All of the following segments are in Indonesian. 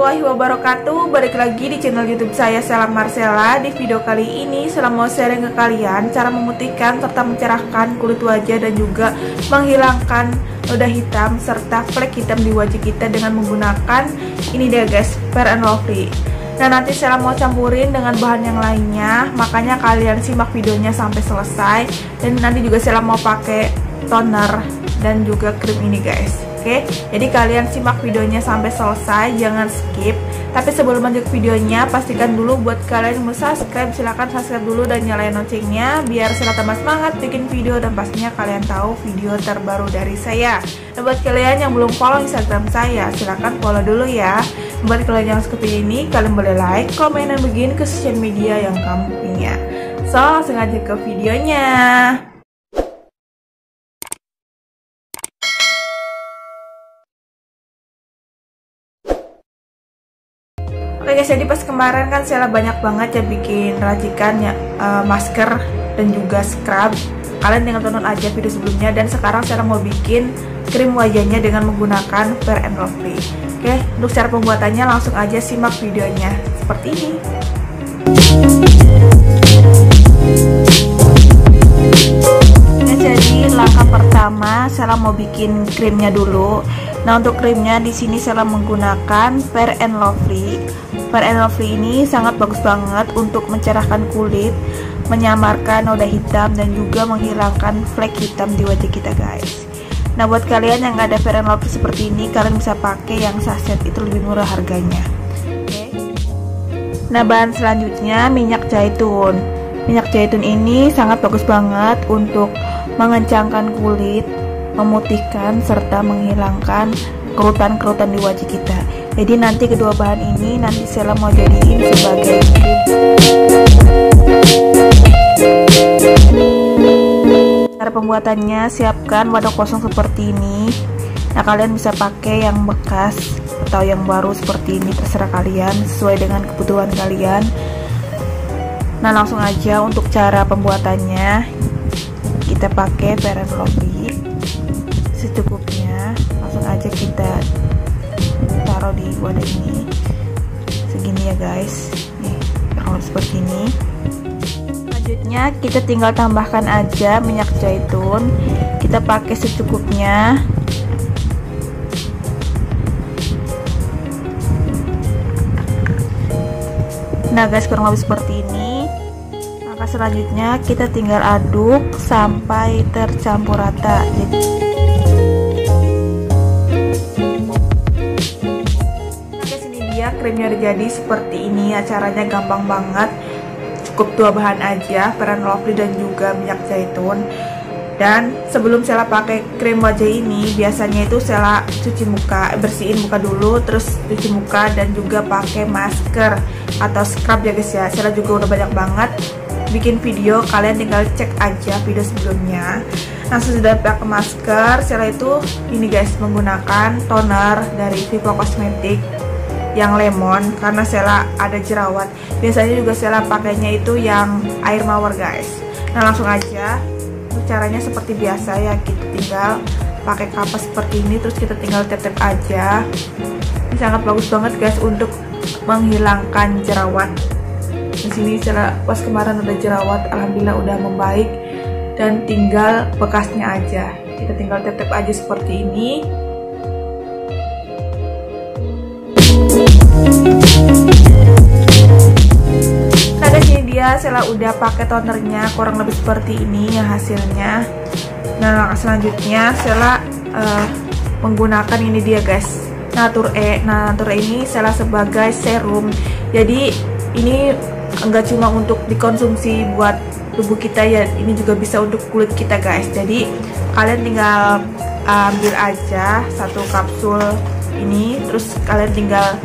warahmatullahi wabarakatuh. Balik lagi di channel YouTube saya, Sela Marcella. Di video kali ini Sela mau sharing ke kalian cara memutihkan serta mencerahkan kulit wajah dan juga menghilangkan noda hitam serta flek hitam di wajah kita dengan menggunakan ini dia guys, Fair and Lovely. Nah, nanti Sela mau campurin dengan bahan yang lainnya, makanya kalian simak videonya sampai selesai. Dan nanti juga Sela mau pakai toner dan juga krim ini guys. Oke, jadi kalian simak videonya sampai selesai, jangan skip. Tapi sebelum lanjut videonya, pastikan dulu buat kalian yang mau subscribe, silahkan subscribe dulu dan nyalain loncengnya biar Sela tambah semangat bikin video dan pastinya kalian tahu video terbaru dari saya. Dan buat kalian yang belum follow Instagram saya, silahkan follow dulu ya. Buat kalian yang suka video ini, kalian boleh like, komen, dan bagiin ke sosial media yang kamu punya. So, langsung aja ke videonya. Oke guys, jadi pas kemarin kan Sela banyak banget ya bikin racikan ya, masker dan juga scrub. Kalian tinggal tonton aja video sebelumnya. Dan sekarang Sela mau bikin krim wajahnya dengan menggunakan Fair and Lovely. Oke, untuk cara pembuatannya langsung aja simak videonya seperti ini. Oke, jadi langkah pertama Sela mau bikin krimnya dulu. Nah, untuk krimnya di sini Sela menggunakan Fair and Lovely. Fair and Lovely ini sangat bagus banget untuk mencerahkan kulit, menyamarkan noda hitam dan juga menghilangkan flek hitam di wajah kita guys. Nah, buat kalian yang nggak ada Fair and Lovely seperti ini, kalian bisa pakai yang saset, itu lebih murah harganya. Oke. Nah, bahan selanjutnya minyak zaitun. Minyak zaitun ini sangat bagus banget untuk mengencangkan kulit, memutihkan serta menghilangkan kerutan-kerutan di wajah kita. Jadi nanti kedua bahan ini nanti Sela mau jadiin sebagai krim. Cara pembuatannya, siapkan wadah kosong seperti ini. Nah, kalian bisa pakai yang bekas atau yang baru seperti ini, terserah kalian sesuai dengan kebutuhan kalian. Nah, langsung aja untuk cara pembuatannya. Kita pakai Fair and Lovely secukupnya, langsung aja kita taruh di wadah ini segini ya guys. Nih, kurang seperti ini. Selanjutnya kita tinggal tambahkan aja minyak zaitun, kita pakai secukupnya. Nah guys, kurang lebih seperti ini. Maka selanjutnya kita tinggal aduk sampai tercampur rata. Krimnya udah jadi seperti ini ya, caranya gampang banget, cukup dua bahan aja, Fair and Lovely dan juga minyak zaitun. Dan sebelum Sela pakai krim wajah ini, biasanya itu Sela cuci muka, bersihin muka dulu, terus cuci muka dan juga pakai masker atau scrub ya guys ya. Sela juga udah banyak banget bikin video, kalian tinggal cek aja video sebelumnya. Nah, sesudah pakai masker, Sela itu ini guys menggunakan toner dari Vivo Cosmetic yang lemon karena Sela ada jerawat. Biasanya juga Sela pakainya itu yang air mawar guys. Nah, langsung aja. Untuk caranya seperti biasa ya, kita tinggal pakai kapas seperti ini, terus kita tinggal tetep aja. Ini sangat bagus banget guys untuk menghilangkan jerawat. Di sini Sela pas kemarin udah jerawat, alhamdulillah udah membaik dan tinggal bekasnya aja. Kita tinggal tetep aja seperti ini. Nah guys, ini dia Sela udah pakai tonernya, kurang lebih seperti ini ya hasilnya. Nah, selanjutnya Sela menggunakan ini dia guys, Nature E. Nah, Nature E ini Sela sebagai serum. Jadi ini enggak cuma untuk dikonsumsi buat tubuh kita ya, ini juga bisa untuk kulit kita guys. Jadi kalian tinggal ambil aja satu kapsul ini, terus kalian tinggal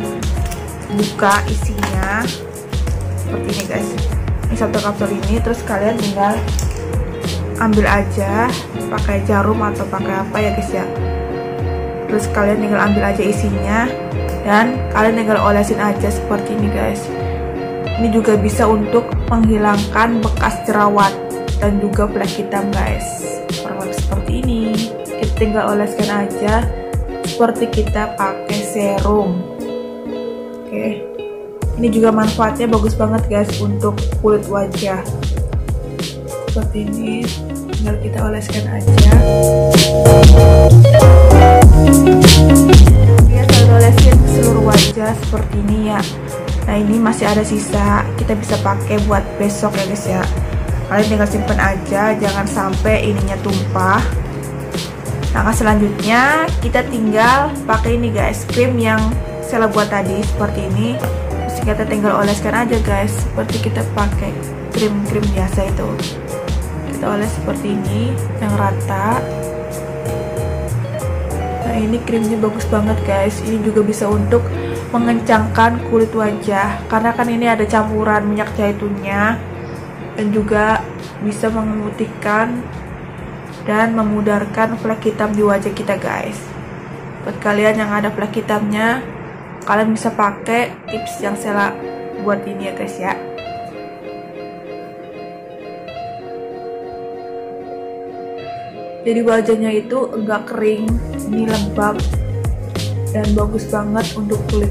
buka isinya seperti ini guys. Ini satu kapsul ini, terus kalian tinggal ambil aja pakai jarum atau pakai apa ya guys ya. Terus kalian tinggal ambil aja isinya dan kalian tinggal olesin aja seperti ini guys. Ini juga bisa untuk menghilangkan bekas jerawat dan juga flek hitam guys. Seperti ini. Kita tinggal oleskan aja seperti kita pakai serum. Oke. Ini juga manfaatnya bagus banget guys untuk kulit wajah. Seperti ini, tinggal kita oleskan aja. Ya, kita oleskan ke seluruh wajah seperti ini ya. Nah, ini masih ada sisa, kita bisa pakai buat besok ya guys ya. Kalian tinggal simpen aja, jangan sampai ininya tumpah. Langkah selanjutnya kita tinggal pakai ini guys, krim yang Sheila buat tadi seperti ini. Terus kita tinggal oleskan aja guys, seperti kita pakai krim-krim biasa itu. Kita oles seperti ini, yang rata. Nah, ini krimnya bagus banget guys. Ini juga bisa untuk mengencangkan kulit wajah, karena kan ini ada campuran minyak zaitunnya, dan juga bisa memutihkan dan memudarkan flek hitam di wajah kita guys. Buat kalian yang ada flek hitamnya, kalian bisa pakai tips yang Sheila buat ini ya guys ya. Jadi wajahnya itu enggak kering, ini lembab dan bagus banget untuk kulit.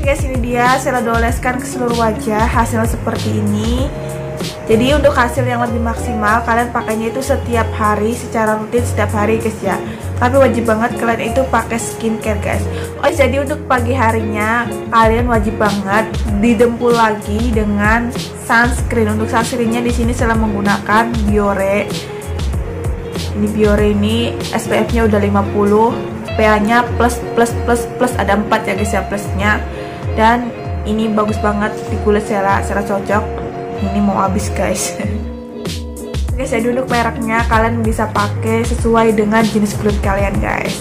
Guys, ini dia Sheila oleskan ke seluruh wajah, hasil seperti ini. Jadi untuk hasil yang lebih maksimal, kalian pakainya itu setiap hari, secara rutin setiap hari guys ya. Tapi wajib banget kalian itu pakai skincare guys. Oh, jadi untuk pagi harinya kalian wajib banget didempul lagi dengan sunscreen. Untuk sunscreennya di sini Sheila menggunakan Biore. Ini Biore ini SPF-nya udah 50, PA-nya plus ada 4 ya guys ya, plusnya. Dan ini bagus banget di kulit Sheila cocok. Ini mau habis guys. Oke, jadi untuk mereknya kalian bisa pakai sesuai dengan jenis kulit kalian guys.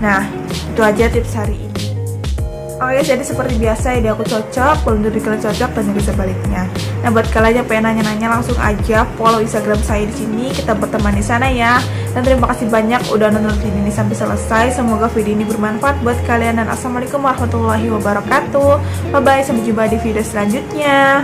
Nah, itu aja tips hari ini. Oke, jadi seperti biasa ide aku cocok, belum tentu kalian cocok, dan juga sebaliknya. Nah, buat kalian yang pengen nanya-nanya langsung aja follow Instagram saya di sini, kita berteman di sana ya. Dan terima kasih banyak udah nonton video ini sampai selesai. Semoga video ini bermanfaat buat kalian, dan assalamualaikum warahmatullahi wabarakatuh. Bye bye, sampai jumpa di video selanjutnya.